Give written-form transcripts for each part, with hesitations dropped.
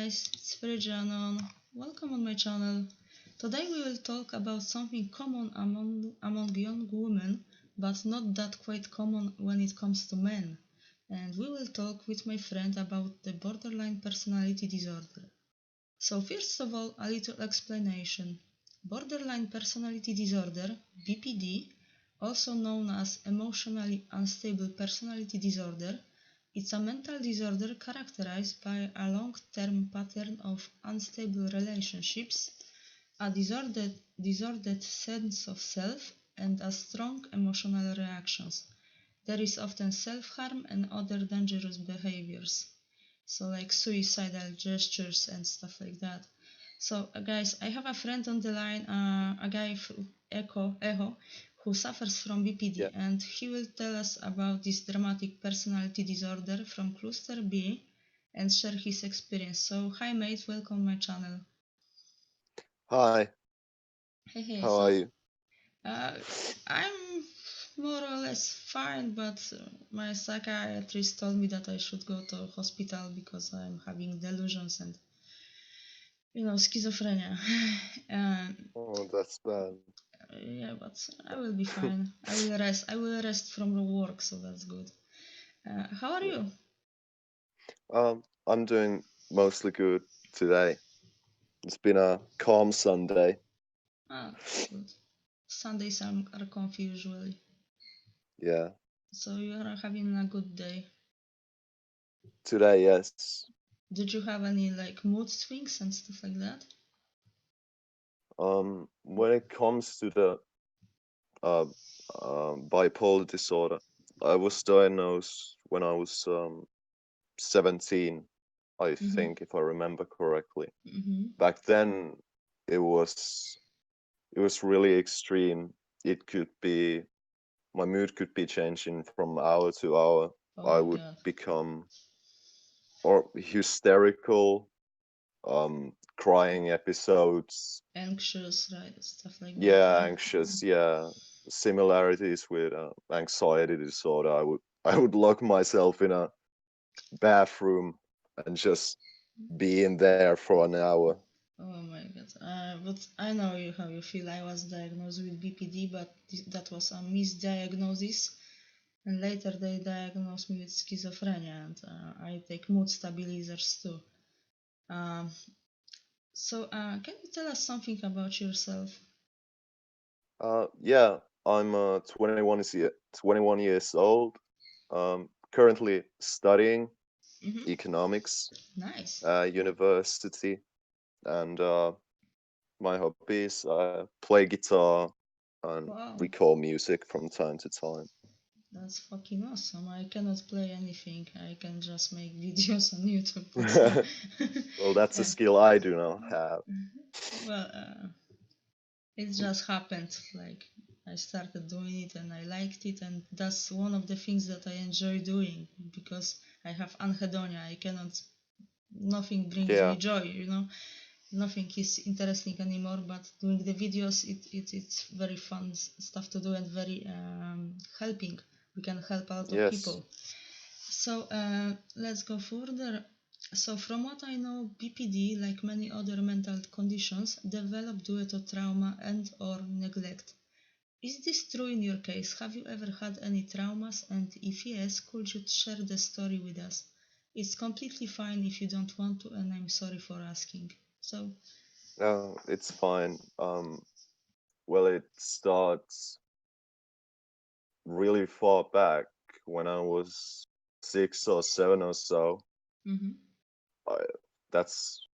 guys, it's Anon. Welcome on my channel. Today we will talk about something common among young women, but not that quite common when it comes to men. And we will talk with my friend about the borderline personality disorder. So first of all, a little explanation. Borderline personality disorder, BPD, also known as emotionally unstable personality disorder, it's a mental disorder characterized by a long-term pattern of unstable relationships, a disordered sense of self, and a strong emotional reactions. There is often self-harm and other dangerous behaviors, so like suicidal gestures and stuff like that. So guys, I have a friend on the line, a guy Echo, who suffers from BPD, Yeah. and he will tell us about this dramatic personality disorder from cluster B and share his experience. So hi mate, welcome my channel. Hi, Hey, how are you? I'm more or less fine, but my psychiatrist told me that I should go to hospital because I'm having delusions and schizophrenia. Oh, that's bad. Yeah, but I will be fine. I will rest. I will rest from the work, so that's good. How are Yeah. you? I'm doing mostly good today. It's been a calm Sunday. Good. Sundays are comfy usually. Yeah. So you are having a good day. Today, yes. Did you have any like mood swings and stuff like that? When it comes to the uh, bipolar disorder, I was diagnosed when I was 17, I think, if I remember correctly. Back then, it was really extreme. It could be my mood could be changing from hour to hour. Oh I my would god. become or hysterical, crying episodes. Anxious, right? Stuff like that. Yeah, anxious. Yeah, similarities with anxiety disorder. I would lock myself in a bathroom and just be in there for an hour. Oh my god. But I know how you feel. I was diagnosed with BPD, but that was a misdiagnosis. And later they diagnosed me with schizophrenia, and I take mood stabilizers too. Um, can you tell us something about yourself? Yeah, I'm 21 years old. Currently studying economics, Nice. university, and my hobbies play guitar and Wow, record music from time to time. that's fucking awesome. I cannot play anything. I can just make videos on YouTube. That's all. Well, that's a Yeah. skill I do not have. Well, it just happened. Like I started doing it and I liked it, and that's one of the things that I enjoy doing because I have anhedonia. I cannot. Nothing brings me Yeah, joy. Nothing is interesting anymore. But doing the videos, it's very fun stuff to do and very helping. We can help a lot of yes, people. So let's go further. So from what I know, BPD, like many other mental conditions, develop due to trauma and or neglect. Is this true in your case? Have you ever had any traumas? And if yes, could you share the story with us? It's completely fine if you don't want to, and I'm sorry for asking. So, no, it's fine. Well, it starts really far back when I was 6 or 7 or so. mm-hmm. I, that's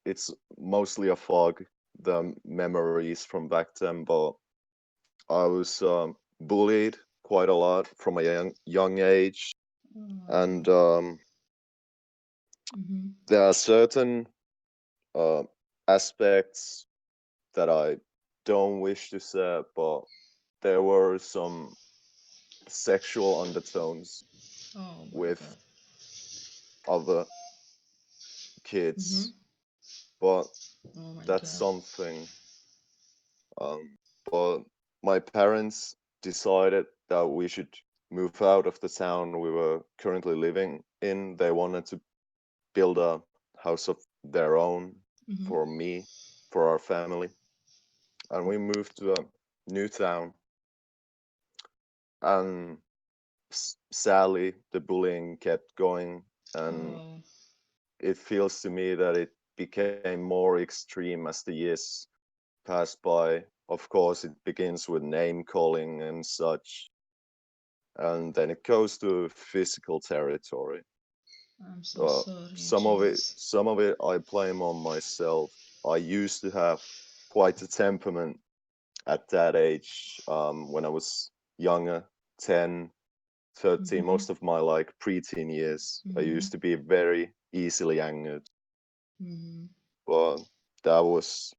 it's mostly a fog, the memories from back then, but I was bullied quite a lot from a young age, and Mm-hmm. there are certain uh, aspects that I don't wish to say, but there were some sexual undertones Oh my with god. other Mm-hmm. kids, but Oh my that's god. something. But my parents decided that we should move out of the town we were currently living in. They wanted to build a house of their own Mm-hmm. for me, for our family, and we moved to a new town. And sadly, the bullying kept going, and Oh, it feels to me that it became more extreme as the years passed by. Of course, it begins with name calling and such, and then it goes to physical territory. I'm so sorry, Jesus. Some of it, I blame on myself. I used to have quite a temperament at that age, when I was younger, 10, 13, Mm-hmm. most of my like preteen years. I Mm-hmm. used to be very easily angered, Mm-hmm. but that was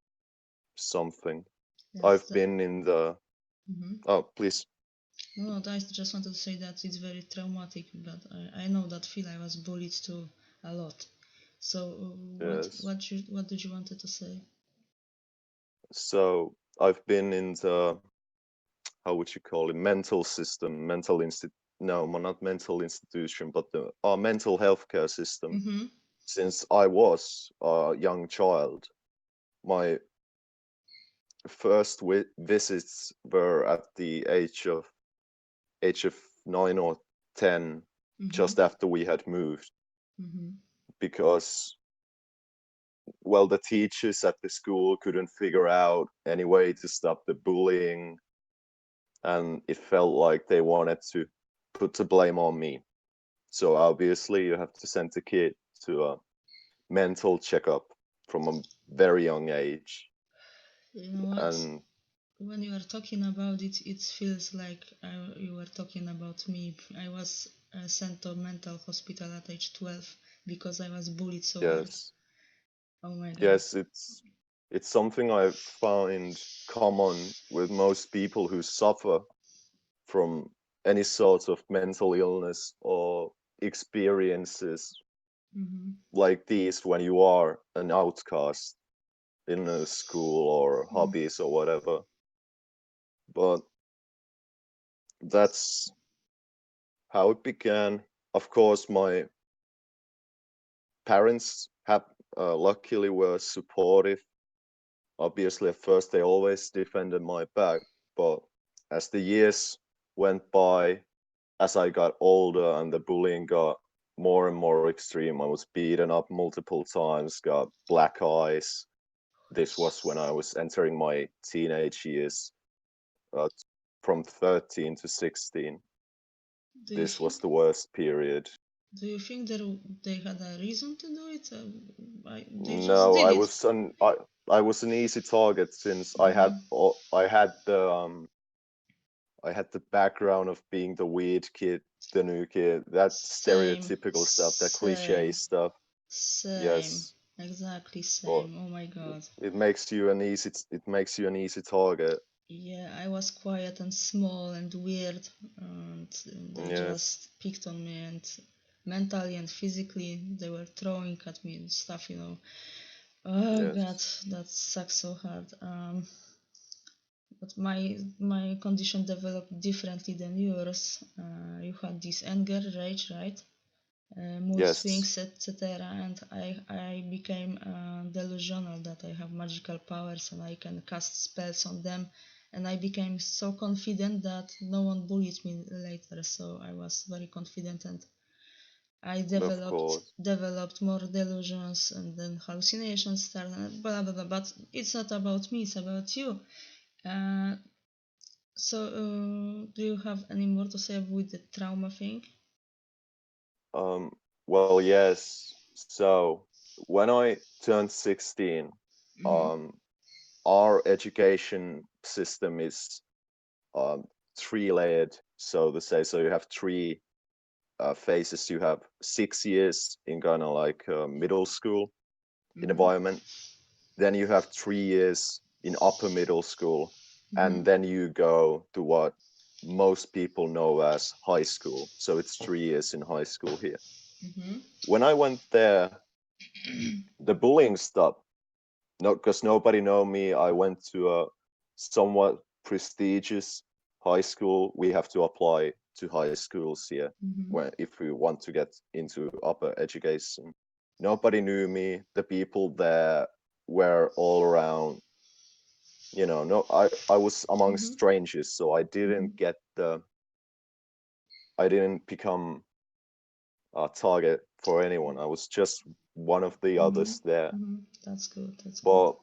something. That's I've the. been in the. Mm-hmm. Oh, please. No, no, I just wanted to say that it's very traumatic, but I know that feel. I was bullied too a lot. So Yes. what did you wanted to say? So I've been in the, how would you call it, mental system, no, not mental institution, but the mental healthcare system Mm-hmm. since I was a young child. My first visits were at the age of 9 or 10, Mm-hmm. just after we had moved, Mm-hmm. because well, the teachers at the school couldn't figure out any way to stop the bullying, and it felt like they wanted to put the blame on me. So obviously, you have to send the kid to a mental checkup from a very young age. You know what? And When you are talking about it, it feels like you were talking about me. I was sent to mental hospital at age 12 because I was bullied so hard. yes, Oh my god. yes, it's something I find common with most people who suffer from any sort of mental illness or experiences Mm-hmm. like these when you are an outcast in a school or hobbies or whatever. But that's how it began. Of course, my parents have luckily were supportive. Obviously, at first they always defended my back, but as the years went by, as I got older and the bullying got more and more extreme, I was beaten up multiple times, got black eyes. This was when I was entering my teenage years, uh, from 13 to 16. Do you This think? was the worst period. Do you think they had a reason to do it? They just No, did it. I was an easy target since Mm-hmm. I had the background of being the weird kid, the new kid, that Same, stereotypical stuff, that cliche same, stuff. same, Yes, exactly but same. Oh my god. it makes you an easy target. Yeah, I was quiet and small and weird, and they Yes, just picked on me, and mentally and physically they were throwing at me and stuff, you know. Oh god, yes, that sucks so hard. But my condition developed differently than yours. You had this anger, rage, right? Mood yes, swings, etc. And I became delusional that I have magical powers and I can cast spells on them. And I became so confident that no one bullied me later. So I was very confident, and I of course. developed more delusions, and then hallucinations started. Blah blah blah. But it's not about me; it's about you. Uh, so, do you have any more to say with the trauma thing? Well, yes. So when I turned 16, Mm-hmm. um, our education system is um, three-layered, so to say. So you have three phases. You have 6 years in kind of like middle school Mm-hmm. environment. Then you have 3 years in upper middle school, Mm-hmm. and then you go to what most people know as high school. So it's 3 years in high school here. Mm-hmm. When I went there, the bullying stopped. No, because nobody know me. I went to a somewhat prestigious high school. We have to apply to high schools here Mm-hmm. where if we want to get into upper education. nobody knew me. The people there were all around. No, I was among Mm-hmm. strangers, so I Mm-hmm. didn't I didn't become a target for anyone. I was just one of the Mm-hmm. others there. Mm-hmm. That's good. That's good. But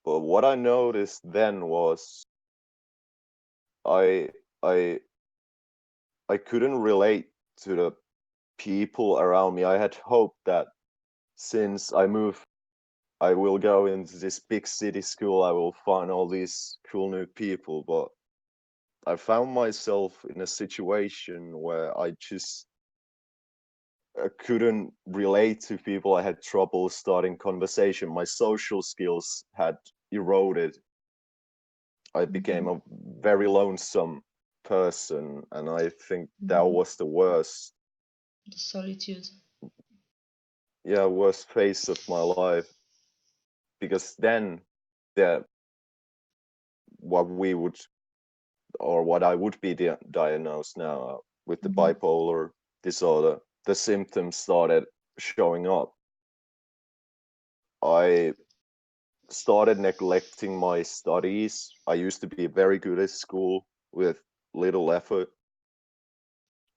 but what I noticed then was I I I couldn't relate to the people around me. I had hoped that since I moved, I will go into this big city school, I will find all these cool new people, but I found myself in a situation where I just couldn't relate to people. I had trouble starting conversation. My social skills had eroded. I became Mm-hmm. a very lonesome person, and I think that Mm-hmm. was the worst, The solitude. yeah, worst phase of my life. Because then, the what we would or what I would be diagnosed now with the Mm-hmm. bipolar disorder, the symptoms started showing up. I started neglecting my studies. I used to be very good at school with little effort.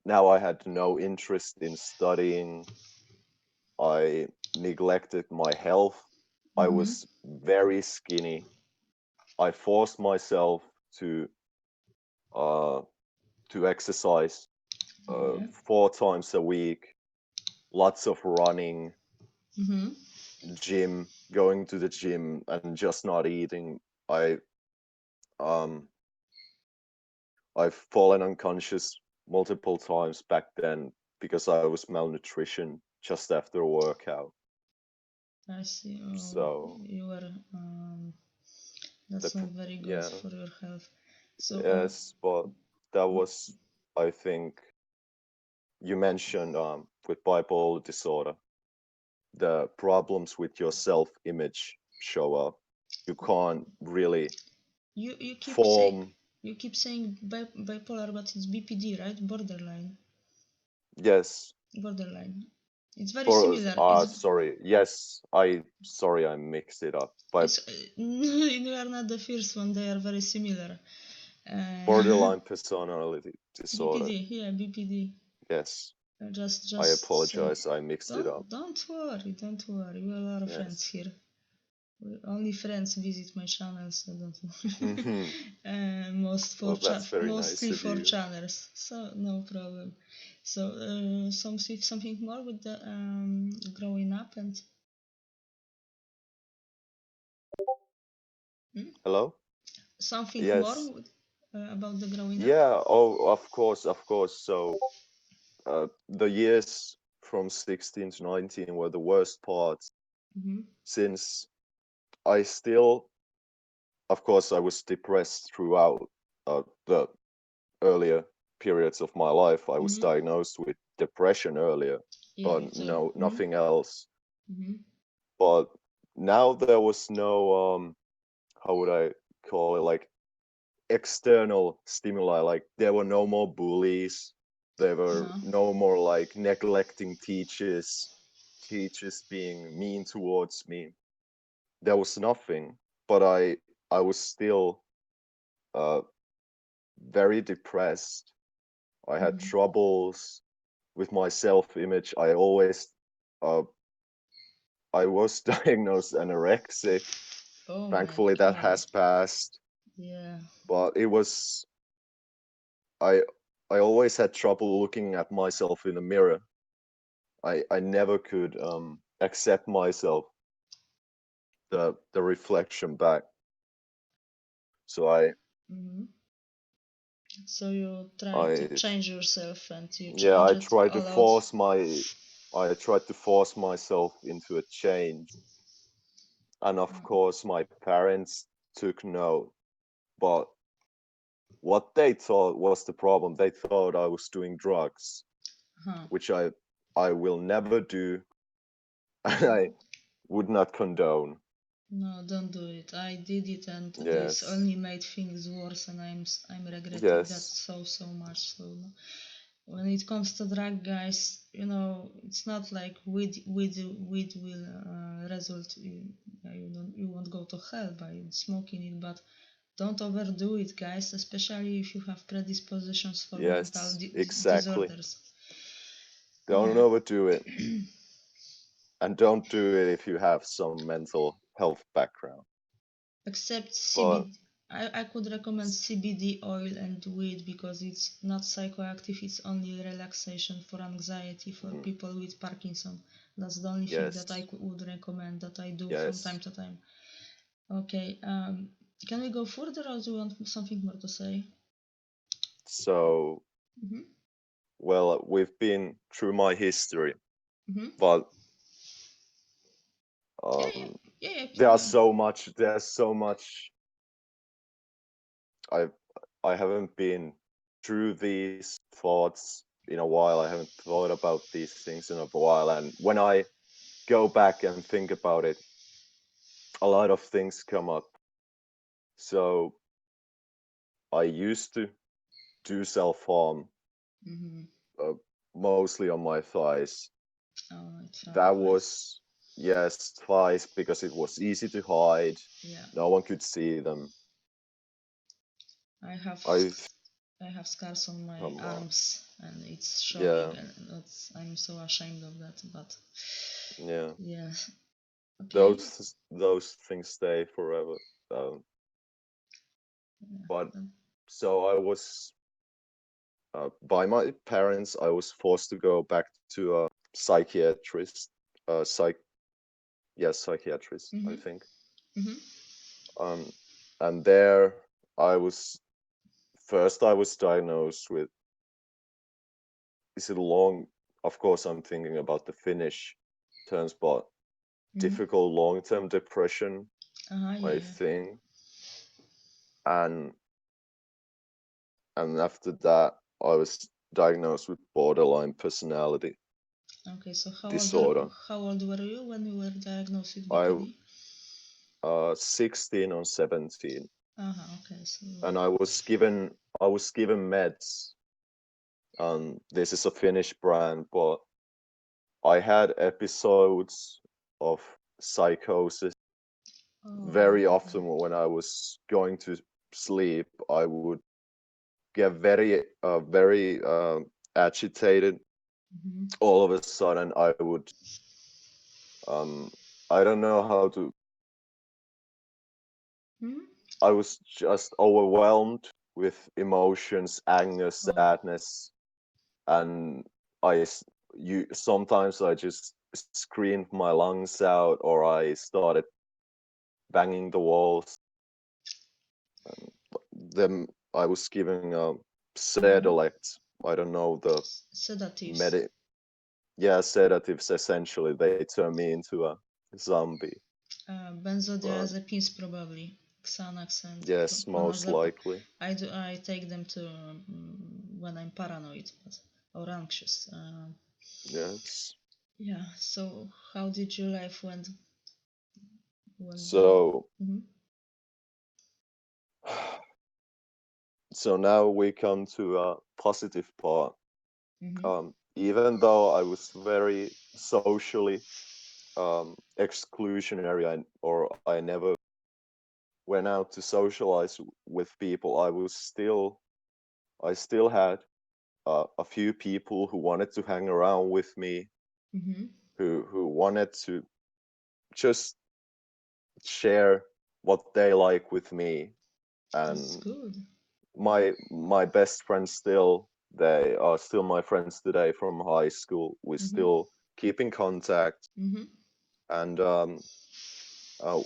Now I had no interest in studying. I neglected my health. I Mm-hmm. was very skinny. I forced myself to uh, to exercise Yeah. 4 times a week, lots of running, Mm-hmm. gym, going to the gym, and just not eating. I um I've fallen unconscious multiple times back then because I was malnutrition just after a workout. I see. Oh, So you were. the That's not very good yeah, for your health. So, yes, but that was, I think, you mentioned with bipolar disorder, the problems with your self-image show up. You can't really you keep saying form. bipolar, but it's BPD, right? Borderline. Yes, Borderline. It's very for similar. It's sorry, yes, I mixed it up. But it's you are not the first one. They are very similar. Uh, borderline personality BPD, disorder. yeah, BPD. Yes, I Just say, apologize. I mixed it up. don't worry. We are friends Yes. here. Only friends visit my channel, so don't worry. Hmm. Well, that's very nice Mostly of for you. channels, so no problem. So something more with the growing up and hmm? Hello? Something more Yes. with, about the growing up. Yeah. Oh, of course, of course. So, the years from 16 to 19 were the worst parts Mm-hmm. since I still, of course, I was depressed throughout the earlier periods of my life. I was Mm-hmm. diagnosed with depression earlier, Yeah, but it's no, mm-hmm. nothing else. Mm-hmm. But now there was no how would I call it, like external stimuli. Like there were no more bullies. There were Uh-huh. no more like neglecting teachers, teachers being mean towards me. There was nothing, but I was still uh very depressed. I had Mm-hmm. troubles with my self-image. Uh, I was diagnosed anorexic. Oh my Thankfully, that God. has passed. Yeah. But it was I I always had trouble looking at myself in the mirror. I never could accept myself, the reflection back. So Mm-hmm. So you try to I change yourself and you yeah change it a lot. I tried to force myself into a change, and of course my parents took note. But what they thought was the problem, they thought I was doing drugs, Huh. which I will never do, and I would not condone. No, don't do it. I did it, and this Yes, only made things worse, and I'm regretting that yes, so much. So no. when it comes to drug, guys, it's not like weed will result you won't go to hell by smoking it, but don't overdo it, guys, especially if you have predispositions for mental Yes, exactly. disorders. Don't Yeah. overdo it. And don't do it if you have some mental health background. Except But CBD. I could recommend CBD oil and weed because it's not psychoactive, it's only relaxation for anxiety for people with Parkinson. That's the only thing that I yes, would recommend that I do from time yes. to time. Okay, can we go further or do you want something more to say? So, Mm-hmm. well, we've been through my history, Mm-hmm. but Yeah, yeah, yeah, yeah, keep there's going. so much. There's so much. I I haven't been through these thoughts in a while. I haven't thought about these things in a while, and when I go back and think about it, a lot of things come up. So I used to do self-harm, Mm-hmm. uh, mostly on my thighs. All right, That thighs. was, yes, thighs because it was easy to hide. Yeah, No one could see them. I have I, I have scars on my um, arms and it's showing yeah, and I'm so ashamed of that, but yeah. yeah. Okay. Those things stay forever. Um, but Yeah. so I was, by my parents, I was forced to go back to a psychiatrist, psych, yes, psychiatrist, I Mm-hmm. think. Mm-hmm. Um, and there I was first. I was diagnosed with, is it long? Of course, I'm thinking about the Finnish terms, but Mm-hmm. difficult long-term depression, Uh-huh, I yeah. think. And after that, I was diagnosed with borderline personality Okay, so disorder. how old were you when you were diagnosed with I BPD? 16 or 17, Uh-huh, okay, so and I was given meds. This is a Finnish brand, but I had episodes of psychosis oh, very often. When I was going to sleep, I would get very agitated. mm-hmm. All of a sudden, I would, um, I don't know how to, Mm-hmm. I was just overwhelmed with emotions, anger, Oh, sadness, and I, sometimes I just screamed my lungs out, or I started banging the walls. Then I was giving mm-hmm. sedilect. I don't know the Sedatives. medi. Yeah, sedatives. Essentially, they turn me into a zombie. But Benzodiazepines probably. Xanax and yes, most clonazepam. likely. I take them to when I'm paranoid or anxious. Yes. Yeah. So how did your life when the? So Mm-hmm. so now we come to a positive part. Mm-hmm. Even though I was very socially exclusionary, or I never went out to socialize with people, I still had a few people who wanted to hang around with me, Mm-hmm. who wanted to just share what they like with me. That's And good. my best friends, still, they are still my friends today from high school. We Mm-hmm. still keep in contact, Mm-hmm. and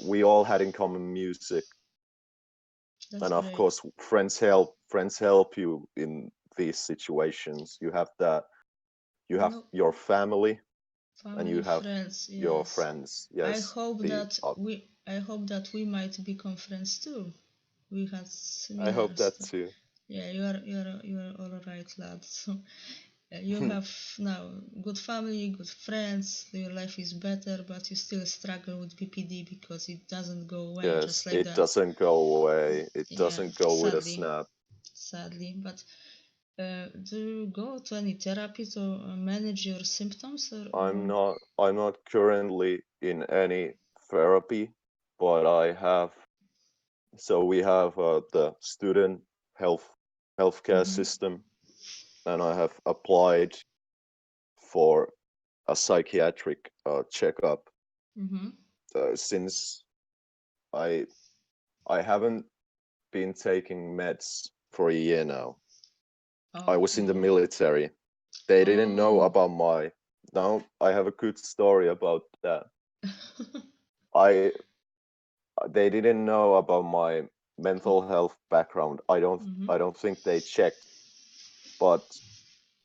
we all had in common music. That's And of great. course, friends help you in these situations. You You have know, your family, and you family, have friends, your yes. friends. Yes, the I hope that we might become friends too. We had I similar hope that stuff. too. Yeah, you are all right, lad. So you have now good family, good friends. Your life is better, but you still struggle with BPD because it doesn't go away just Yes, like it that. doesn't go away. It Yeah, doesn't go with a sadly, snap. sadly, but Do you go to any therapy to manage your symptoms or? I'm not currently in any therapy, but we have the student healthcare Mm-hmm, system, and I have applied for a psychiatric checkup mm-hmm. since I I haven't been taking meds for a year now. I was in the Okay. military. They didn't know Oh. about my. Now I have a good story about that. I They didn't know about my mental health background. Mm-hmm. I don't think they checked, but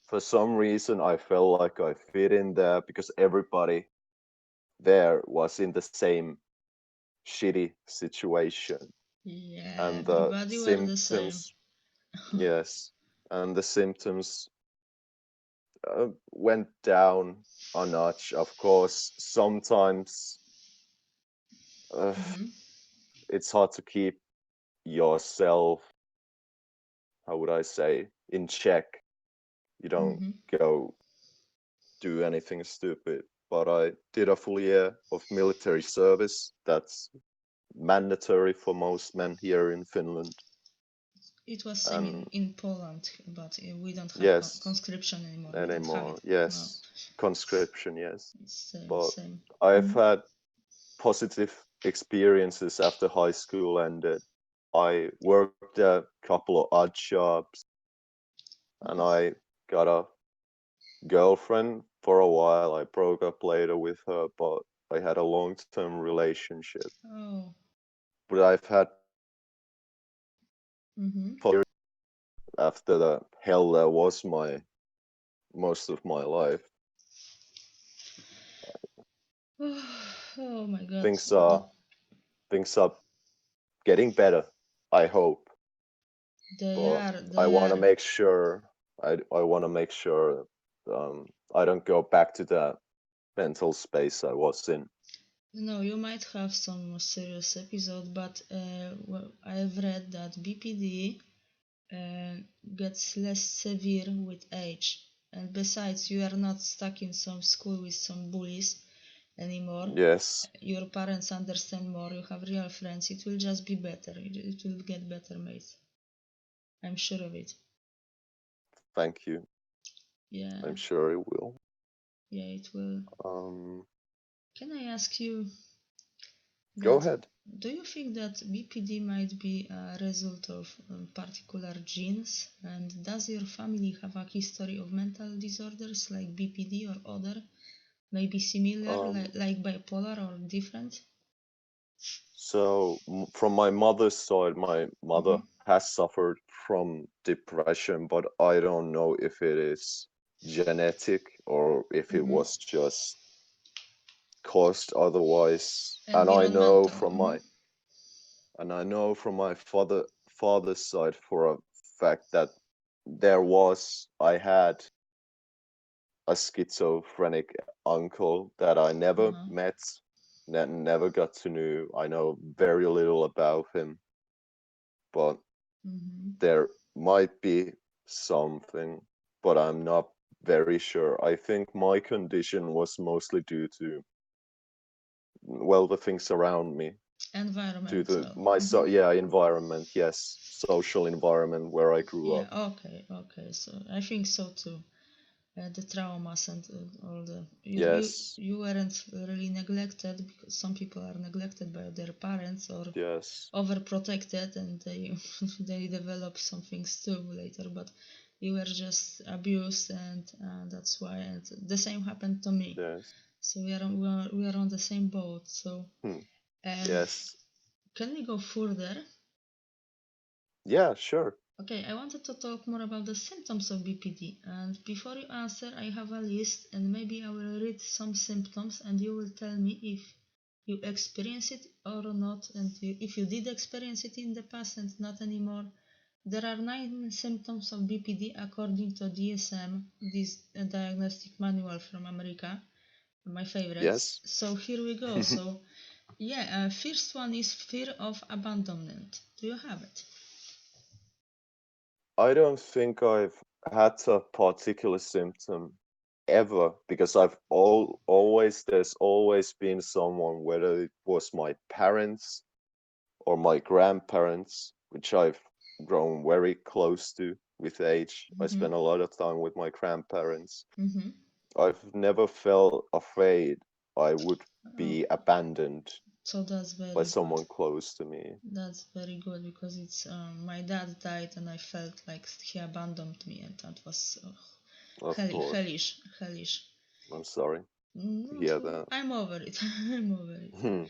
for some reason I felt like I fit in there because everybody there was in the same shitty situation, Yeah, and the everybody were the same. symptoms, yes, and the symptoms went down a notch. Of course, sometimes uh, Mm-hmm, it's hard to keep yourself, how would I say, in check. You don't mm-hmm. go do anything stupid. But I did a full year of military service. That's mandatory for most men here in Finland. It was same And in Poland, but we don't have yes, conscription anymore. We don't have it. anymore. No, Yes, conscription, yes. it's same, But same. I've Mm-hmm. had positive experiences after high school ended. I worked a couple of odd jobs and Oh, I got a girlfriend for a while. I broke up later with her, but I had a long-term relationship. oh. But I've had Mm-hmm. after the hell that was my most of my life. Oh my God. Things are things are getting better. I hope, They but are, I they want to are. make sure I want to make sure I don't go back to that mental space I was in. No, you might have some serious episode, but well, I've read that BPD uh, gets less severe with age. And besides, you are not stuck in some school with some bullies anymore. Yes, Your parents understand more. You have real friends. It will just be better. It will get better, mate. I'm sure of it. thank you. Yeah, I'm sure it will. yeah, it will. Um, Can I ask you Go that? ahead. Do you think that BPD might be a result of particular genes? And does your family have a history of mental disorders like BPD or other? Maybe similar, Um, like bipolar or different? from my mother's side, my Mm-hmm. mother has suffered from depression, but I don't know if it is genetic or if it Mm-hmm. was just caused otherwise. Environmental. Mm-hmm. And I know from my father's side for a fact that I had a schizophrenic uncle that I never Uh-huh. met, never got to know. I know very little about him, but Mm-hmm. there might be something, but I'm not very sure. I think my condition was mostly due to, well, the things around me, due to Environmental. my Mm-hmm. environment, yes, social environment where I grew Yeah, up. okay, okay. So I think so too. The traumas and all the Yes, you weren't really neglected because some people are neglected by their parents or yes, overprotected and they they develop some things too later. But you were just abused and that's why. And the same happened to me. yes, So we are on the same boat. So hmm, um, yes, can we go further? yeah, sure. Okay, I wanted to talk more about the symptoms of BPD. And before you answer, I have a list and maybe I will read some symptoms and you will tell me if you experience it or not. And if you did experience it in the past and not anymore. There are 9 symptoms of BPD according to DSM, this diagnostic manual from America, my favorites. Yes. So here we go. So, yeah, first one is fear of abandonment. Do you have it? I don't think I've had a particular symptom ever because there's always been someone, whether it was my parents or my grandparents, which I've grown very close to with age. I spent a lot of time with my grandparents. Mm-hmm. I've never felt afraid I would Oh, be abandoned so that's by very good. someone close to me. That's very good because it's my dad died and I felt like he abandoned me, and that was Of course. hellish. I'm sorry to No, hear that. I'm over it. I'm over it. Hmm.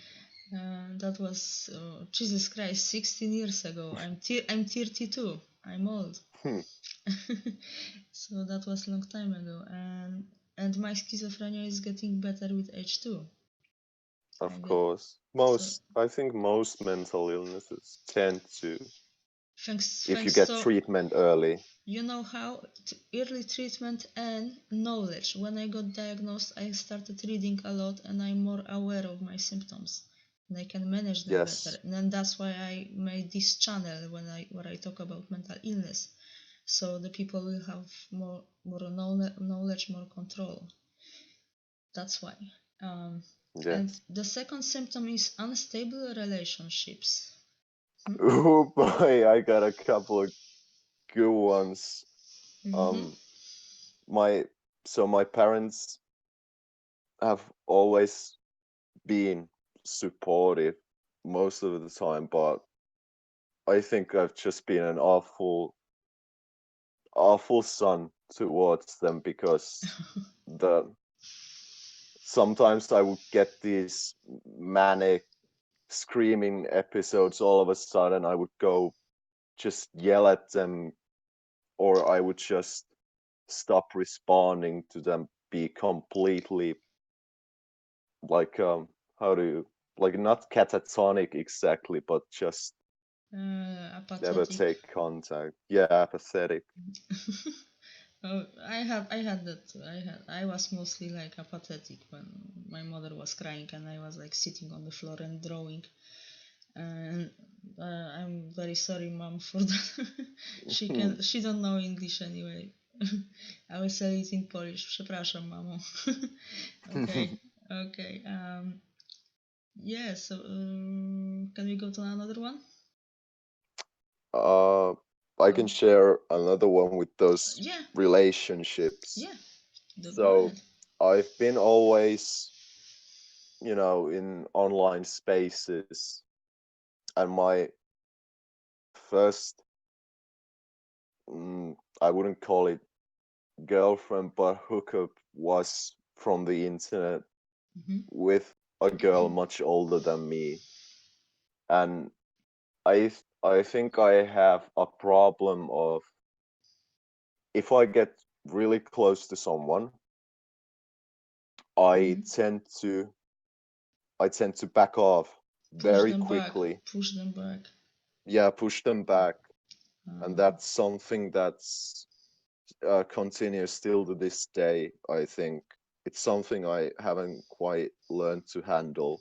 That was Jesus Christ, 16 years ago. I'm 32. I'm old. Hmm. So that was a long time ago, and my schizophrenia is getting better with age too. I Of get course. so I think most mental illnesses tend to, if you thanks get to treatment early. you know how early treatment and knowledge. When I got diagnosed, I started reading a lot and I'm more aware of my symptoms and I can manage them better. Yes, And then that's why I made this channel where I talk about mental illness, so the people will have more knowledge, more control. That's why. Um, and yes. the second symptom is unstable relationships. Oh boy, I got a couple of good ones. Mm-hmm. Um, my my parents have always been supportive most of the time, but I think I've just been an awful son towards them because the sometimes I would get these manic screaming episodes. All of a sudden I would go just yell at them, or I would just stop responding to them, be completely like how do you, like, not catatonic exactly, but just never Apathetic. take contact. Yeah, apathetic. Oh, I had that too. I was mostly like apathetic when my mother was crying and I was like sitting on the floor and drawing. And I'm very sorry, mom, for that. She don't know English anyway. I will say it in Polish. Przepraszam, mamo. Okay, okay. Yeah. So can we go to another one? uh I can Oh, share another one with those yeah, relationships. yeah. Go So ahead. I've been always, in online spaces, and my first, I wouldn't call it girlfriend, but hookup was from the internet Mm-hmm. with a girl much older than me. And I think I have a problem of, if I get really close to someone, I Mm-hmm. tend to I tend to back off Push very them back. quickly. Push them back. Yeah, push them back. And Uh, that's something that's continues still to this day, I think. It's something I haven't quite learned to handle.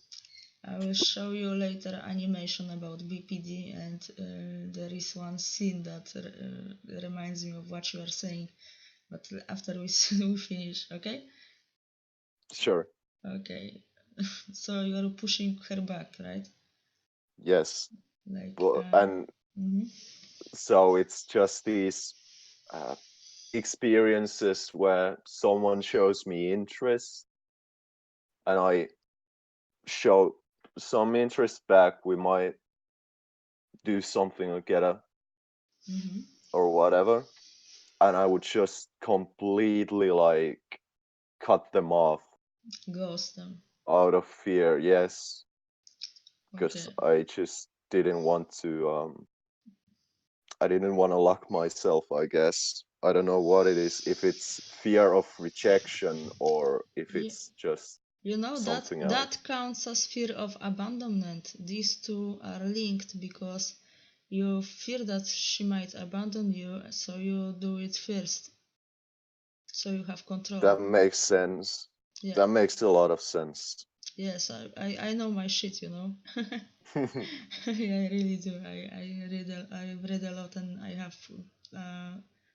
I will show you later animation about BPD, and there is one scene that reminds me of what you are saying. But after we we finish, okay? Sure. Okay. So you are pushing her back, right? Yes. Like, But and mhm. so it's just these uh, experiences where someone shows me interest and I show some interest back. We might do something together Mhm. or whatever, and I would just completely like cut them off Ghost them. out of fear. Yes, because Okay. I just didn't want to. I didn't want to lock myself. I guess I don't know what it is. If it's fear of rejection or if Yeah. it's just You know that something else. that counts as fear of abandonment. These two are linked because you fear that she might abandon you, so you do it first, so you have control. That makes sense. Yeah. That makes a lot of sense. Yes, I know my shit, you know. Yeah, I really do. I've read a lot and I have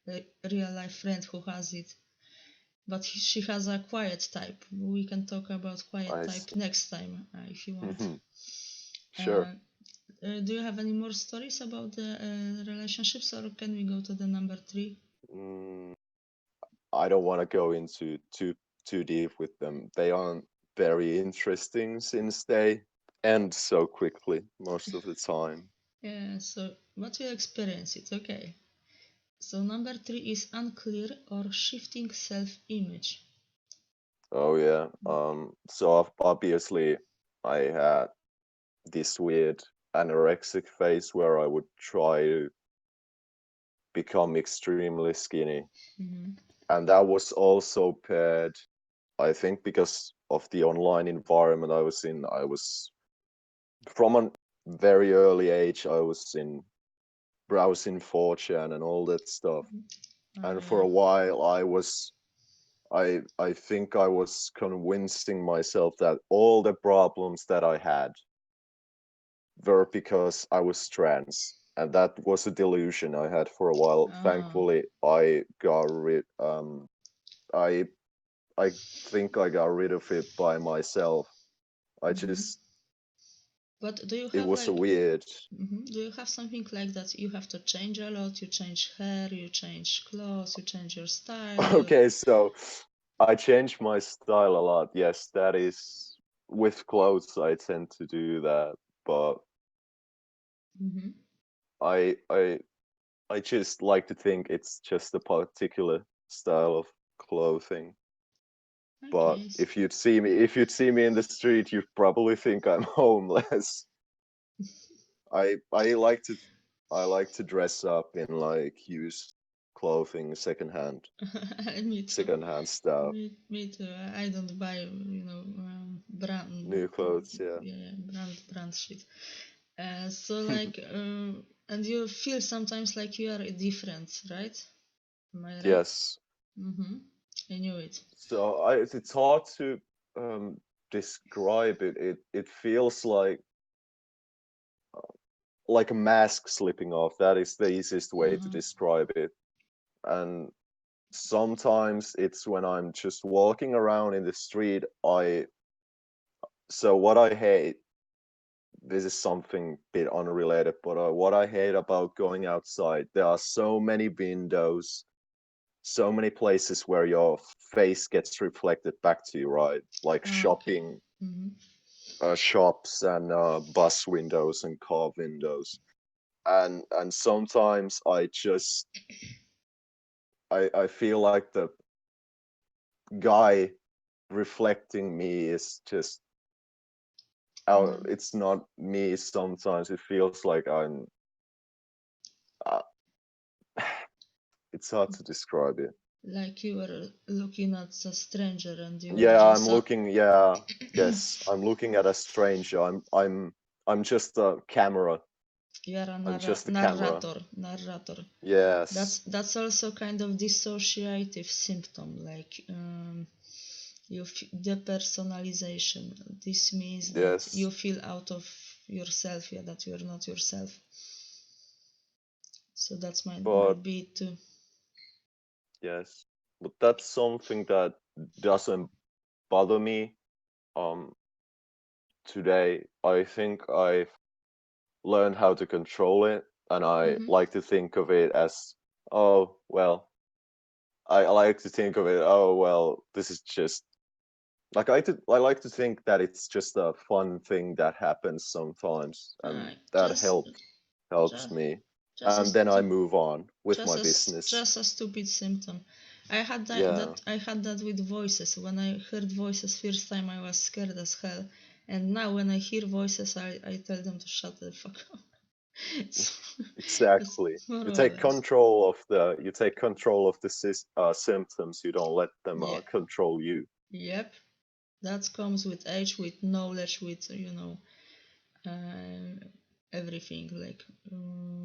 a real life friend who has it, but she has a quiet type. We can talk about quiet I type see. next time if you want. Sure. Do you have any more stories about the relationships, or can we go to the number 3? Mm, I don't want to go into too deep with them. They aren't very interesting since they end so quickly most of the time. Yeah, so but you experience it, okay. So number 3 is unclear or shifting self-image. Oh yeah. So obviously I had this weird anorexic phase where I would try to become extremely skinny. Mm-hmm. And that was also paired, I think, because of the online environment I was in. I was from a very early age, I was in browsing 4chan and all that stuff. Oh And for yeah. a while I think I was convincing myself that all the problems that I had were because I was trans. And that was a delusion I had for a while. Oh. Thankfully, I got rid. I I think I got rid of it by myself. I Mm-hmm. just But do you it have was a like weird. do you have something like that you have to change a lot? You change hair, you change clothes, you change your style, you Okay, so I changed my style a lot. Yes, that is with clothes. I tend to do that, but mm-hmm. I I I just like to think it's just a particular style of clothing. But Okay. if you'd see me in the street, you'd probably think I'm homeless. I like to dress up in like used clothing, Me too. secondhand stuff, Me too. I don't buy, brand, new clothes. Yeah. yeah, brand shit. So like, and you feel sometimes like you are different, right? Am I right? Yes. Mm-hmm. I knew it. So it's hard to describe it. It feels like a mask slipping off. That is the easiest way to Uh-huh. describe it. And sometimes it's when I'm just walking around in the street. So what I hate, this is something bit unrelated, but what I hate about going outside, there are so many windows, so many places where your face gets reflected back to you, right? Like Okay. shopping Mm-hmm. shops and bus windows and car windows. And sometimes I feel like the guy reflecting me is just out. Uh-huh. It's not me. Sometimes it feels like I'm. Uh, it's hard to describe it. Like you were looking at a stranger and you were Yeah, just I'm looking. Yeah, yes, I'm looking at a stranger. I'm just a camera. you are a I'm just a camera. narrator. Yes, That's also kind of dissociative symptom, like depersonalization. This means that you yes, feel out of yourself, yeah, that you're not yourself. So that's but might be it too. yes, but that's something that doesn't bother me. Um, today I think I've learned how to control it, and I Mm-hmm. like to think of it as, oh well. I like to think of it. Oh well, this is just I like to think that it's just a fun thing that happens sometimes, and that Just, helps just, me. just a And then I stu- move on with my business. just a stupid symptom. Yeah, I had that with voices. When I heard voices first time, I was scared as hell. And now when I hear voices, I tell them to shut the fuck up. it's, it's exactly. more You or take less. control of the symptoms. You don't let them Yeah. control you. Yep. That comes with age, with knowledge, with everything. Like,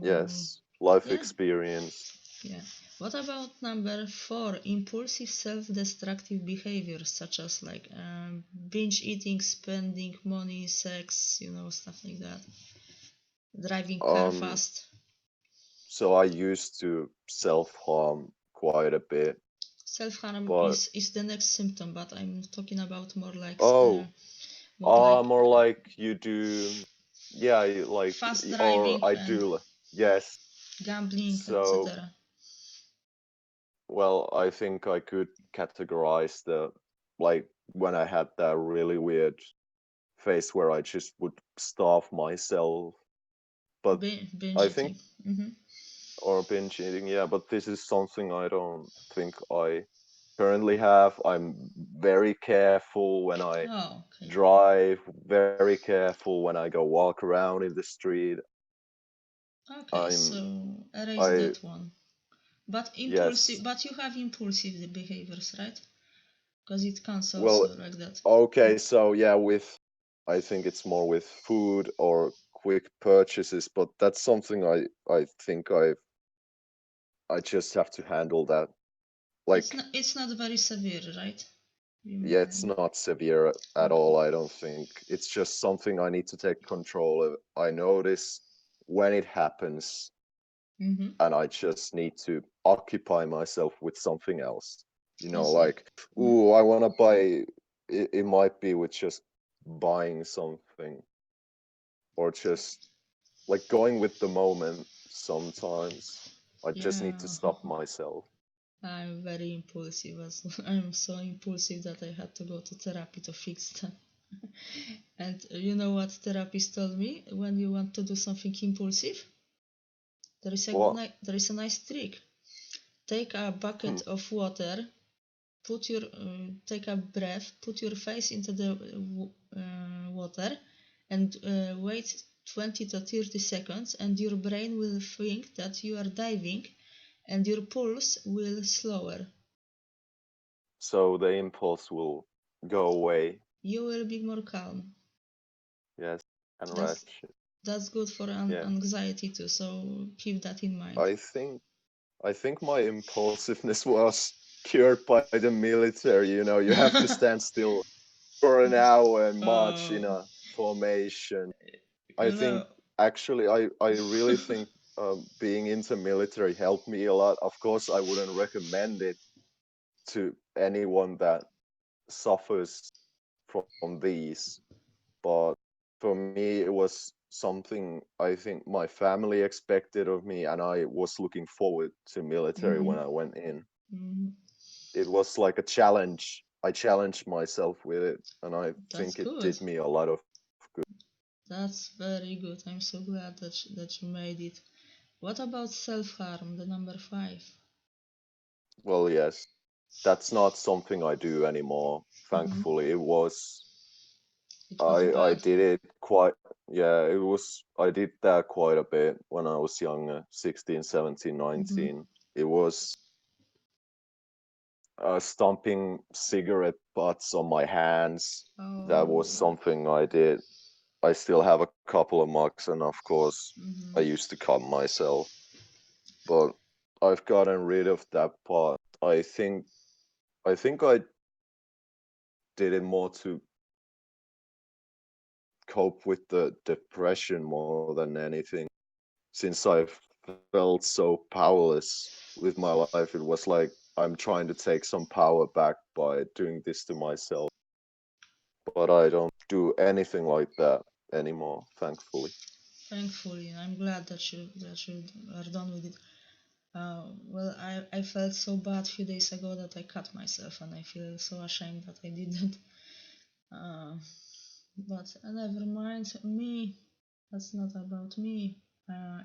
Yes, life yeah. experience. Yeah. What about number 4? Impulsive self-destructive behaviors such as like binge eating, spending money, sex, stuff like that. Driving car Um, fast. so I used to self-harm quite a bit, Self-harm but is the next symptom, but I'm talking about more like oh, more like more like you do, yeah, like, fast or driving I and do, yes. gambling, So, etc. well, I think I could categorize the, like, when I had that really weird phase where I just would starve myself. But Binge I think, eating. Mm-hmm. or binge eating, yeah, but this is something I don't think I currently have. I'm very careful when I Oh, okay. drive, very careful when I go walk around in the street. Okay, I'm, so erase I, that one. But impulsive, yes. but you have impulsive behaviors, right? Because it counts Well, also like that. okay, so yeah, I think it's more with food or quick purchases, but that's something I think I just have to handle that. Like, It's not very severe, right? yeah, it's not severe at Okay. all, I don't think. It's just something I need to take control of. I notice when it happens, Mm-hmm. and I just need to occupy myself with something else. I see. Like, Mm-hmm. ooh, I want to buy, it might be with just buying something, or just like going with the moment sometimes. I just need to Yeah, stop myself. I'm very impulsive as well. I'm so impulsive that I had to go to therapy to fix that. And you know what therapist told me when you want to do something impulsive? What? There is a nice trick. Take a bucket of water, take a breath, put your face into the water, and wait 20 to 30 seconds, and your brain will think that you are diving, and your pulse will slower. So the impulse will go away. You will be more calm. Yes, and That's rest. that's good for Yeah, anxiety too. So keep that in mind. I think I think my impulsiveness was cured by the military. You have to stand still for an hour and march in Oh, a formation. I you think know. actually, I really think being into military helped me a lot. Of course, I wouldn't recommend it to anyone that suffers from these, but for me, it was something I think my family expected of me, and I was looking forward to military Mm-hmm, when I went in. mm-hmm. It was like a challenge. I challenged myself with it, and I That's think it good. did me a lot of good. That's very good. I'm so glad that you made it. What about self-harm, the number 5? Well, yes, that's not something I do anymore. Mm-hmm. Thankfully, it was It was I bad. did it quite, yeah, it was I did that quite a bit when I was younger, 16, 17, Mm-hmm. 19. It was stomping cigarette butts on my hands. That was Oh. something I did. I still have a couple of marks, and of course, I Mm-hmm. used to cut myself, but I've gotten rid of that part. I think I did it more to cope with the depression more than anything. Since I've felt so powerless with my life, it was like I'm trying to take some power back by doing this to myself. But I don't do anything like that anymore, thankfully. Thankfully, I'm glad that you are done with it. Well, I felt so bad a few days ago that I cut myself, and I feel so ashamed that I did that. Uh, but never mind. Me, that's not about me.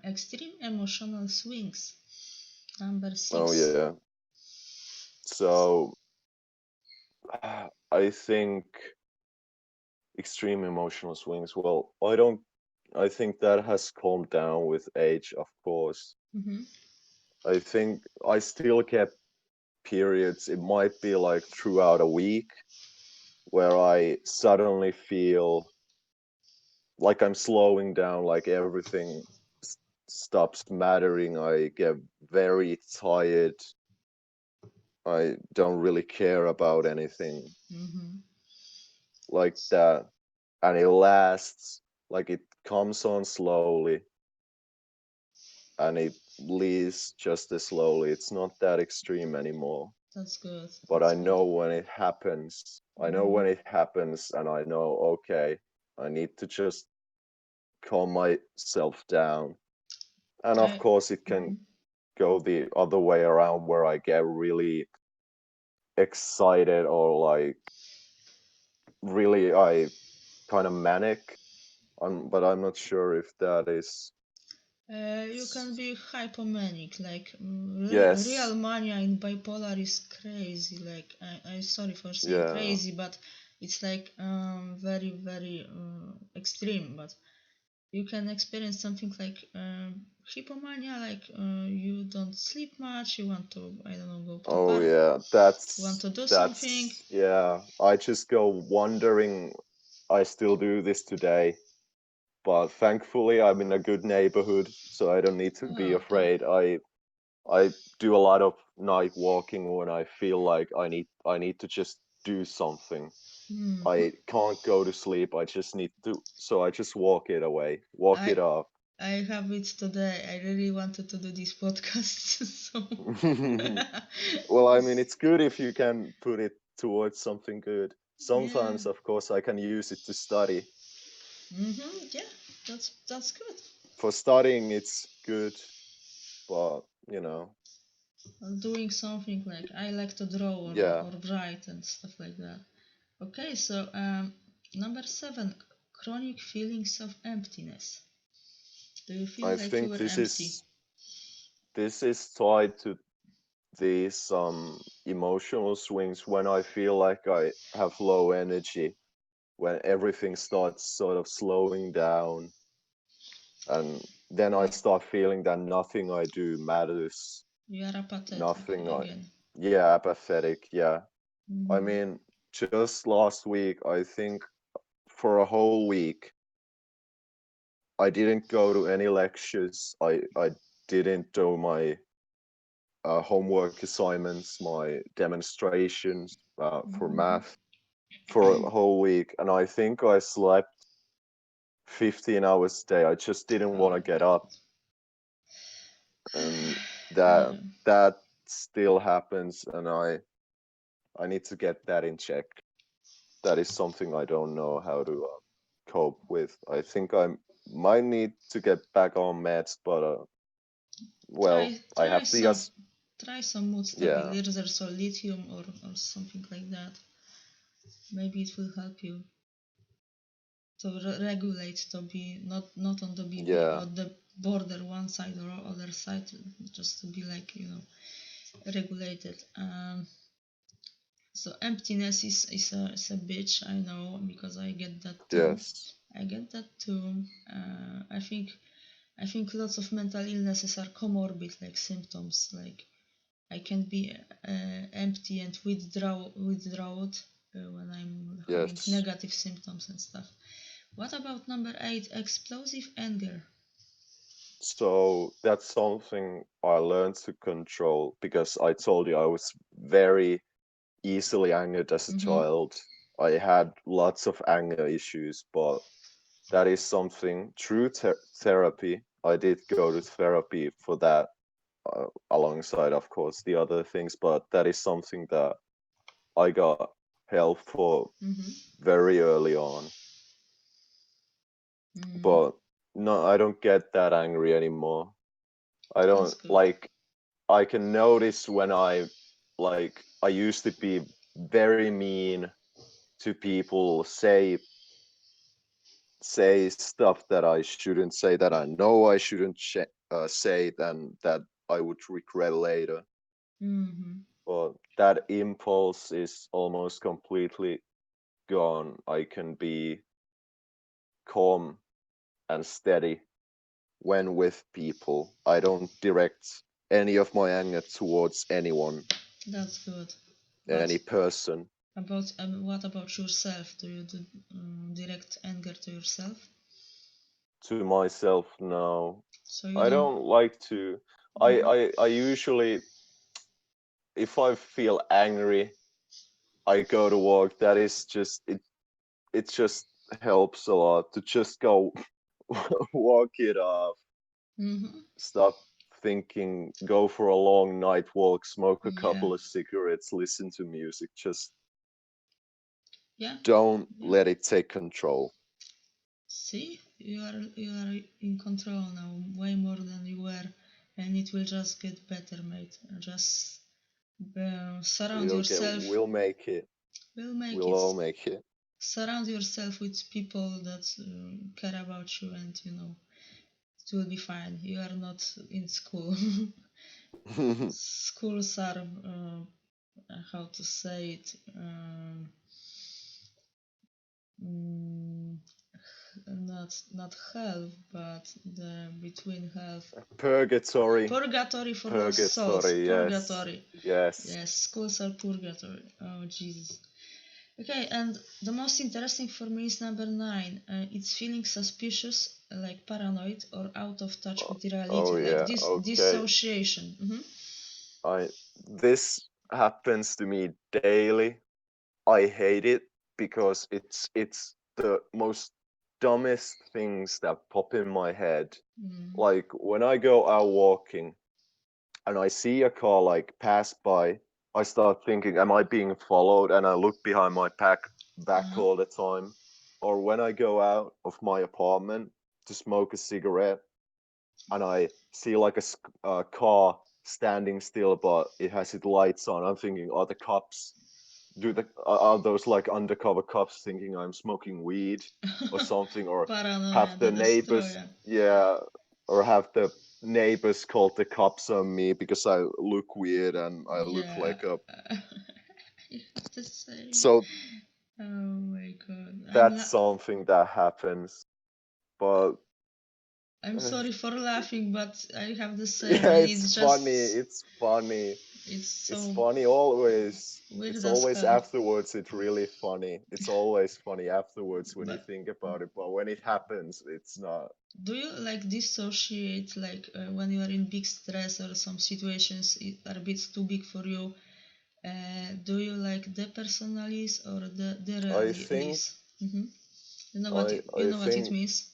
Extreme emotional swings. Number Oh 6. yeah. So I think extreme emotional swings. Well, I think that has calmed down with age, of course. Mm-hmm. I think I still get periods. It might be like throughout a week where I suddenly feel like I'm slowing down, like everything stops mattering. I get very tired. I don't really care about anything Mm-hmm. like that. And it lasts, like it comes on slowly, and leaves just as slowly. It's not that extreme anymore. That's good. But That's I good. know when it happens. I know when it happens, and I know, okay, I need to just calm myself down. And of I course, it can go the other way around where I get really excited or like really I kind of manic. But I'm not sure if that is. You can be hypomanic, like real Yes, mania in bipolar is crazy. Like I sorry for saying yeah. crazy, but it's like very very extreme. But you can experience something like hypomania, like you don't sleep much, you want to, I don't know, go to Oh park, yeah, you want to do something. that's yeah. I just go wondering. I still do this today, but thankfully I'm in a good neighborhood, so I don't need to be Oh, okay. afraid. I do a lot of night walking when I feel like I need to just do something. Hmm. I can't go to sleep. I just need to, so I just walk it away, walk I it off. I have it today. I really wanted to do this podcast, so Well, I mean, it's good if you can put it towards something good. yeah. Sometimes, of course, I can use it to study. Yeah, that's good. For studying, it's good, but Doing something like I like to draw yeah, or write and stuff like that. Okay, so number 7, chronic feelings of emptiness. Do you feel I like you think were empty? this is tied to these emotional swings when I feel like I have low energy, when everything starts sort of slowing down, and then I Like start feeling that nothing I do matters. you are apathetic Nothing I, again. yeah, apathetic, yeah. I Mm-hmm. mean, just last week, I think for a whole week, I didn't go to any lectures. I didn't do my homework assignments, my demonstrations for Mm-hmm. math for a whole week, and I think I slept 15 hours a day. I just didn't want to Oh get up, God. and Yeah. that still happens, and I need to get that in check. That is something I don't know how to cope with. I think I might need to get back on meds, but well, Try I try have the some try some mood yeah, stabilizers or lithium or something like that. Maybe it will help you to regulate, to be not on the BB yeah, or the border one side or other side, just to be like regulated. So emptiness is a bitch. I know, because I get that too. yes, I get that too. I think lots of mental illnesses are comorbid, like symptoms. Like I can be empty and withdrawed when I'm having yes. negative symptoms and stuff. What about number 8, explosive anger? So that's something I learned to control because I told you I was very easily angered as a Mm-hmm. child. I had lots of anger issues, but that is something through therapy. I did go to therapy for that, alongside, of course, the other things, but that is something that I got help for Mm-hmm. very early on. Mm-hmm. But no, I don't get that angry anymore. I That's don't good. like, I can notice when I used to be very mean to people, say stuff that I shouldn't say, that I know I shouldn't say, then that I would regret later. Mm-hmm. But that impulse is almost completely gone. I can be calm and steady when with people. I don't direct any of my anger towards anyone, That's good. But any person. what about yourself? Do you direct anger to yourself? To myself, no. So you I don't. don't like to. Mm-hmm. I usually, if I feel angry, I go to work. That is just it. It just helps a lot to just go walk it off. Mm-hmm. Stop thinking, go for a long night walk, smoke a Yeah. couple of cigarettes, listen to music. Just Yeah. don't Yeah. let it take control. See, you are in control now, way more than you were, and it will just get better, mate. Just surround yourself. We'll make it. We'll make We'll it. all make it. Surround yourself with people that care about you, and it will be fine. You are not in school. Schools are, how to say it, mm, not hell, but the between hell. Purgatory. Purgatory for our souls. Purgatory, yes. Purgatory. Yes. Yes, schools are purgatory. Oh, Jesus. Okay, and the most interesting for me is number 9. It's feeling suspicious, like paranoid or out of touch with reality, Oh like yeah, this okay. dissociation. This happens to me daily. I hate it because it's the most dumbest things that pop in my head. Like when I go out walking and I see a car like pass by, I start thinking, am I being followed? And I look behind my back all the time. Or when I go out of my apartment to smoke a cigarette and I see like a car standing still, but it has its lights on, I'm thinking, are the cops? Are those like undercover cops thinking I'm smoking weed or something, or Paranoia, have the neighbors, or have the neighbors called the cops on me because I look weird and I look like a. You have the same. So Oh my god. that's something that happens, but I'm sorry for laughing, but I have the same. yeah, And it's it's funny. just. It's funny. It's so It's funny always. weird It's as always hell. afterwards. It's really funny. It's always funny afterwards when you But think about it. But when it happens, it's not. do you like dissociate, like when you are in big stress or some situations are a bit too big for you? Do you like depersonalize or the I think. realise? You know what I what it think means?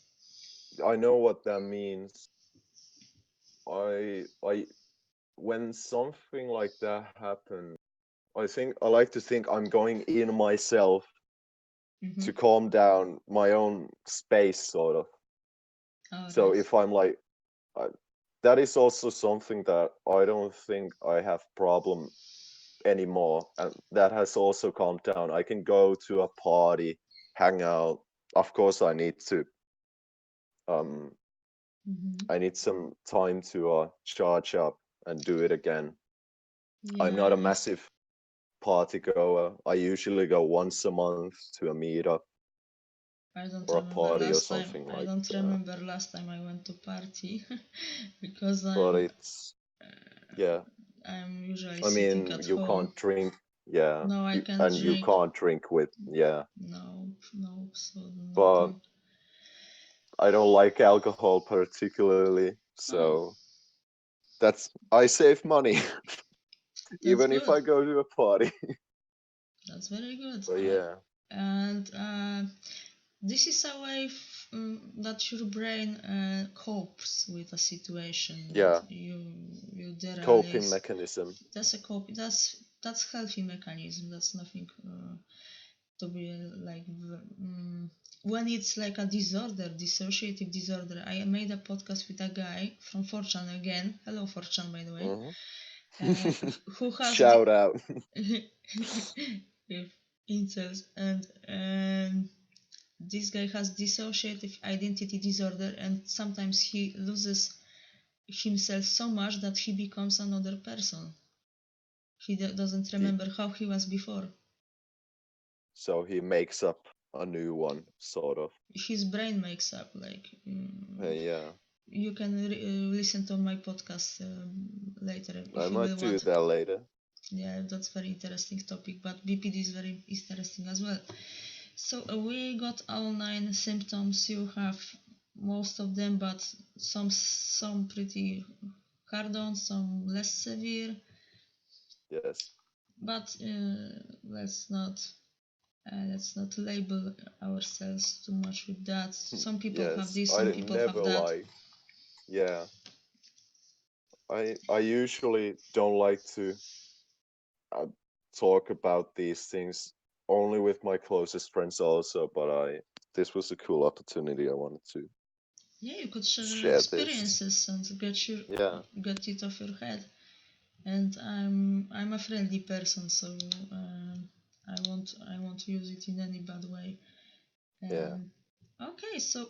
I know what that means. I when something like that happens, I like to think I'm going in myself to calm down my own space, sort of. Oh, So right. if I'm like, that is also something that I don't think I have problem anymore, and that has also calmed down. I can go to a party, hang out. Of course, um I need some time to charge up and do it again. I'm not a Yeah. massive party goer. I usually go once a month to a meetup I don't or a remember party or last time. something I like don't that. remember last time I went to party because But yeah. I'm usually I sitting mean, at you home. can't drink, yeah, No, I can't and you drink. can't drink with, yeah. No, no, so But nothing. I don't like alcohol particularly, Oh, so I save money that's even if good. I go to a party. That's very good. But yeah, And this is a way that your brain copes with a situation that yeah, you coping derealize. mechanism. That's a copy. That's healthy mechanism. That's nothing to be like when it's like a disorder, dissociative disorder. I made a podcast with a guy from Fortran again. Hello, Fortran, by the way. Who has Shout out. with incels, and this guy has dissociative identity disorder, and sometimes he loses himself so much that he becomes another person. He doesn't remember how he was before. So he makes up a new one, sort of. His brain makes up, like Yeah, you can listen to my podcast later I if you will might do want. that later. Yeah, that's very interesting topic, but BPD is very interesting as well. So we got all 9 symptoms. You have most of them, but some pretty hard on, some less severe. Yes. But let's not label ourselves too much with that. Some people have Yes, this, I some people have never that. like. Yeah, I usually don't like to uh, talk about these things only with my closest friends also, but this was a cool opportunity. I wanted to Yeah, you could share your share this. experiences and Yeah, get it off your head. And I'm a friendly person, so I won't use it in any bad way. yeah. Okay, so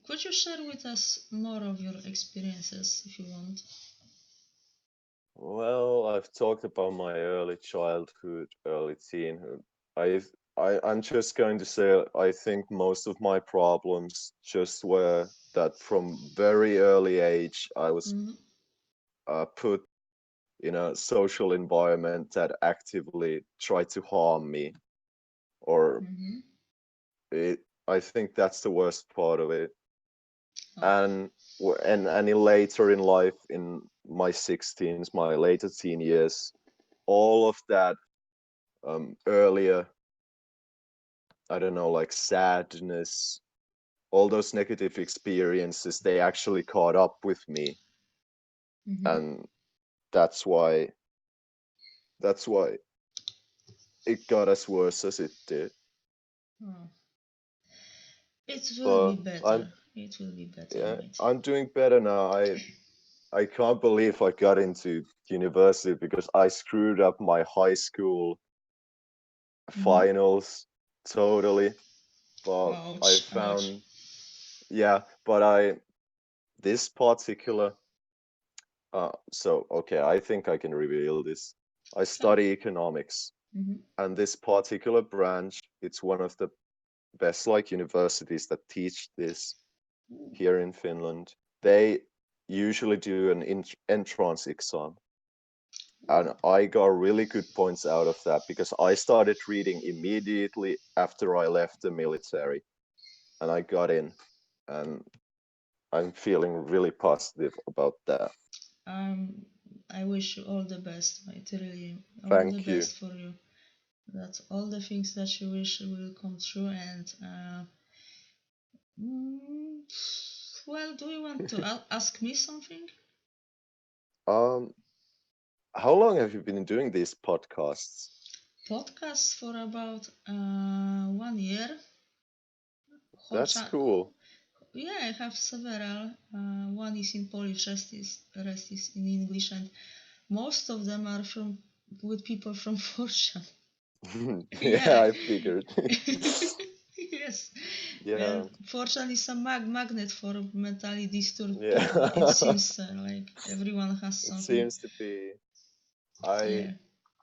could you share with us more of your experiences if you want? Well, I've talked about my early childhood, early teenhood. I I'm just going to say I think most of my problems just were that from very early age I was Mm-hmm. put in a social environment that actively tried to harm me, or Mm-hmm. it. I think that's the worst part of it. Oh. And and in later in life, in my 16s, my later teen years, all of that earlier, I don't know, like sadness, all those negative experiences, they actually caught up with me, Mm-hmm. and that's why that's why it got as worse as it did. Oh. It will be But I'm better. It will be better, yeah, mate. I'm doing better now. I can't believe I got into university because I screwed up my high school Mm-hmm. finals totally. But I Ouch, ouch. found yeah, but I this particular so okay, I think I can reveal this. I Oh. study economics, Mm-hmm. and this particular branch, it's one of the best like universities that teach this here in Finland. They usually do an entrance exam, and I got really good points out of that because I started reading immediately after I left the military, and I got in, and I'm feeling really positive about that. Um, I wish you all the best, mate. Really, all the Thank you. best for you. That all the things that you wish will come true. And mm, well, do you want to ask me something? Um, how long have you been doing these podcasts? Podcast for about 1 year. That's Chociaż, cool. yeah, I have several. One is in Polish, rest is in English, and most of them are from with people from Fortune. Yeah, Yeah. I figured. Yes. Yeah, And Fortune is a magnet for mentally disturbed yeah. people. It seems like everyone has It something. seems to be. I Yeah.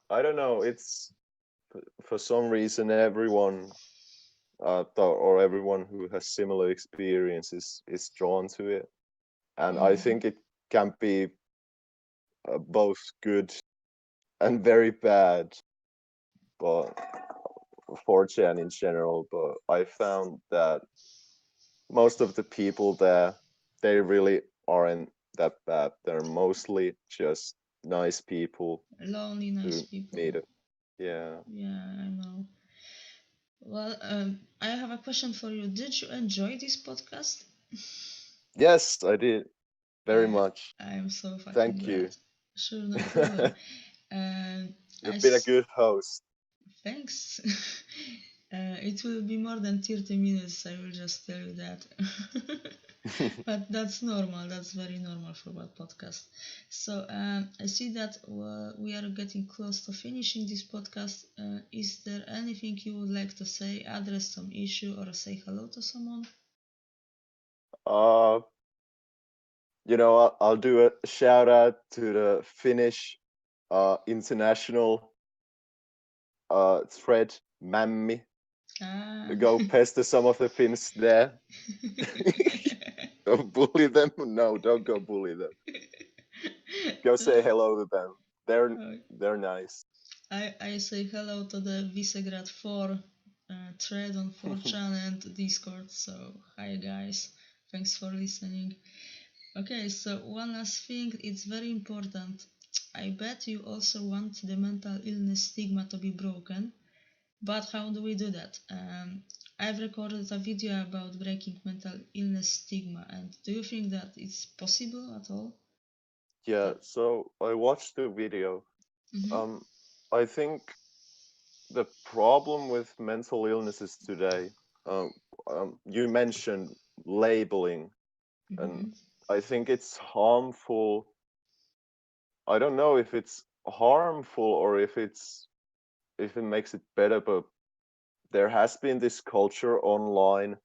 I don't know. It's for some reason everyone or everyone who has similar experiences is drawn to it, and I Mm. think it can be both good and very bad, but for Chen in general. But I found that most of the people there, they really aren't that bad. They're mostly just nice people Lonely, nice who people. need it. Yeah. Yeah, I know. Well, I have a question for you. Did you enjoy this podcast? Yes, I did very I much. I am so fucking Thank you. glad. Sure, no problem. Um, I You've been a good host. thanks. It will be more than 30 minutes. I will just tell you that. But that's normal. That's very normal for a podcast. So I see that we are getting close to finishing this podcast. Is there anything you would like to say, address some issue, or say hello to someone? uh, I'll do a shout out to the Finnish international thread, Mammi. Ah. Go pester some of the Finns there. Don't bully them. No, don't go bully them. Go say hello to them. Uh, They're nice. I say hello to the Visegrad 4 thread on 4chan and Discord. So, hi guys, thanks for listening. Okay, so one last thing, it's very important. I bet you also want the mental illness stigma to be broken, but how do we do that? I've recorded a video about breaking mental illness stigma, and do you think that it's possible at all? Yeah, so I watched the video. Mm-hmm. Um, I think the problem with mental illnesses today, um, you mentioned labeling, and Mm-hmm. I think it's harmful. I don't know if it's harmful or if it makes it better, but there has been this culture online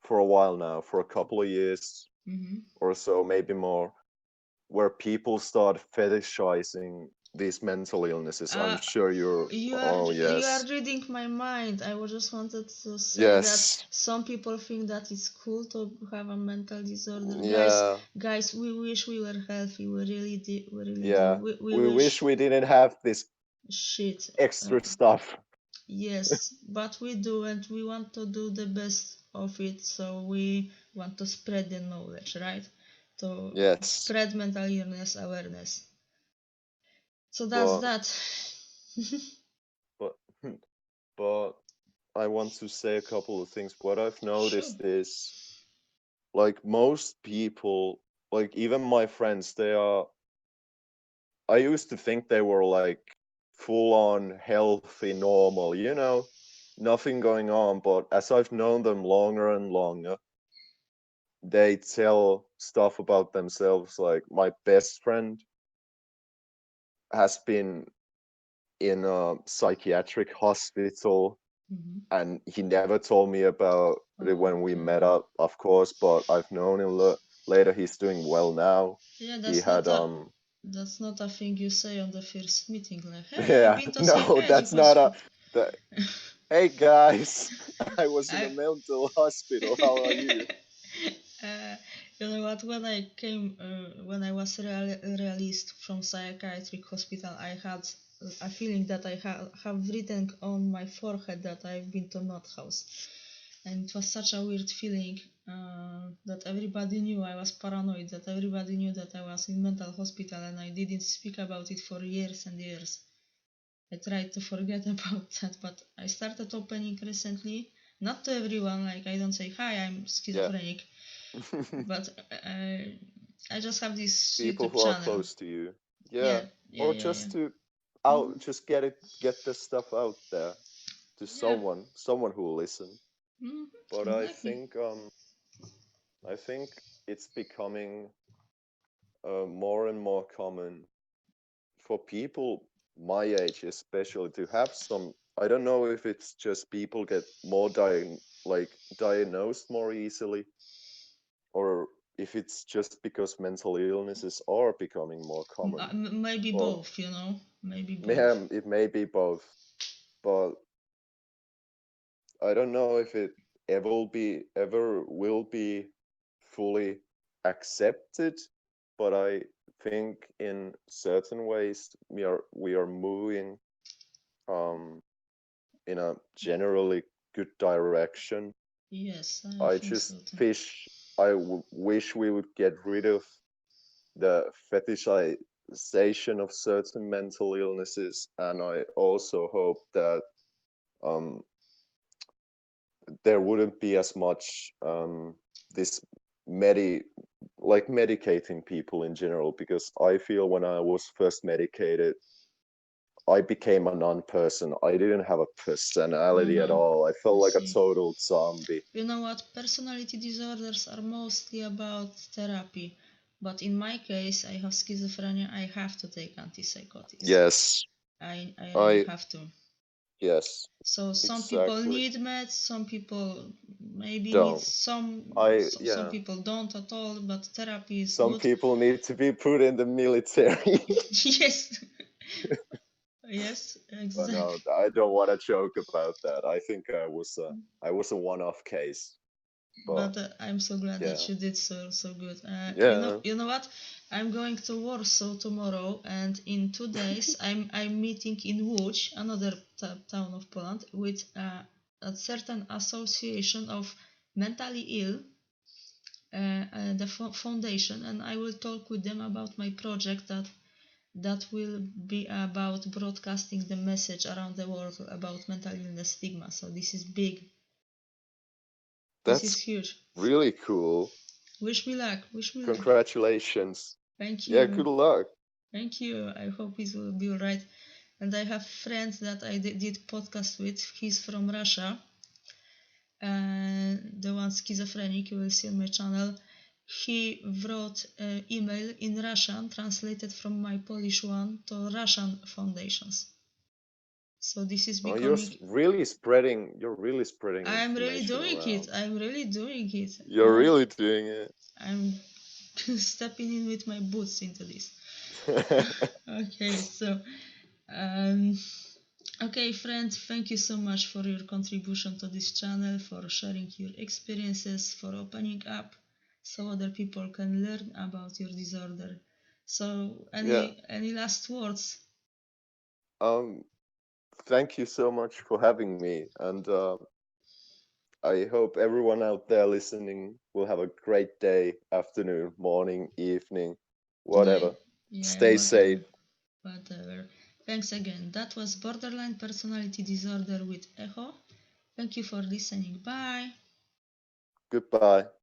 for a while now, for a couple of years Mm-hmm. or so, maybe more, where people start fetishizing these mental illnesses. I'm Uh, sure you're, you are oh, you are yes, reading my mind. I just wanted to say that yes, some people think that it's cool to have a mental disorder. yeah, Guys, we wish we were healthy. We really do. yeah. We We wish wish we didn't have this shit. extra Uh, stuff. yes, but we do, and we want to do the best of it. So we want to spread the knowledge, right? To Yes, spread mental illness awareness. So that's but that. but but I want to say a couple of things. What I've Sure. noticed is like most people, like even my friends, they are I used to think they were like full on healthy, normal, nothing going on. But as I've known them longer and longer, they tell stuff about themselves. Like my best friend has been in a psychiatric hospital, Hmm. and he never told me about it when we met Okay. up, of course, but I've known him later. He's doing well now. Yeah, He had that's not a thing you say on the first meeting. Like, hey, I've yeah, been to no, psychiatric that's not a hospital. the hey guys, I was in a I, mental hospital. How are you? uh, you know what? When I was released from psychiatric hospital, I had a feeling that I have written on my forehead that I've been to North House, and it was such a weird feeling that everybody knew I was paranoid, that everybody knew that I was in mental hospital, and I didn't speak about it for years and years. I tried to forget about that, but I started opening recently. Not to everyone, like I don't say, hi, I'm Yeah. schizophrenic, but I just have this People YouTube who are channel. close to you. Yeah, Yeah. yeah, Or yeah, yeah. just to Hmm. out just get the stuff out there to Yeah, someone who will listen. hmm, But exactly. I think it's becoming more and more common for people my age especially to have some. I don't know if it's just people get more diagnosed more easily, or if it's just because mental illnesses are becoming more common. Maybe But both, maybe both. yeah, it may be both, but I don't know if it ever will be fully accepted. But I think in certain ways we are moving um in a generally good direction. Yes, I I think just so too. wish wish we would get rid of the fetishization of certain mental illnesses, and I also hope that um, there wouldn't be as much this medi medicating people in general, because I feel when I was first medicated, I became a non-person. I didn't have a personality at Uh-huh. all. I felt I like a see. total zombie. You know what? Personality disorders are mostly about therapy. But in my case, I have schizophrenia. I have to take antipsychotics. Yes, I I have to. yes, So some people exactly. need meds, some people maybe need Don't. some Yeah. people don't at all, but therapy is Some good. people need to be put in the military. Yes. Yes, But no, exactly. I don't want to joke about that. I think I was a one-off case. But But I'm so glad that yeah, you did so good. yeah, You know what? I'm going to Warsaw tomorrow, and in 2 days I'm meeting in Łódź, another town of Poland, with a certain association of mentally ill, the foundation, and I will talk with them about my project that will be about broadcasting the message around the world about mental illness stigma. So this is big. This is that's huge. really cool. Wish me luck. Wish me luck. Congratulations. Thank Yeah, you. good luck. Thank you. I hope it will be alright. And I have friends that I did podcast with. He's from Russia. The one schizophrenic you will see on my channel. He wrote an email in Russian, translated from my Polish one to Russian foundations. So this is becoming. You're really spreading. I'm really information doing around. it. I'm really doing it. You're really doing it. I'm stepping in with my boots into this. Okay, so okay, friend, thank you so much for your contribution to this channel, for sharing your experiences, for opening up so other people can learn about your disorder. So any last words? Thank you so much for having me, and I hope everyone out there listening will have a great day, afternoon, morning, evening, whatever. Stay safe. Whatever. Thanks again. That was Borderline Personality Disorder with Echo. Thank you for listening. Bye. Goodbye.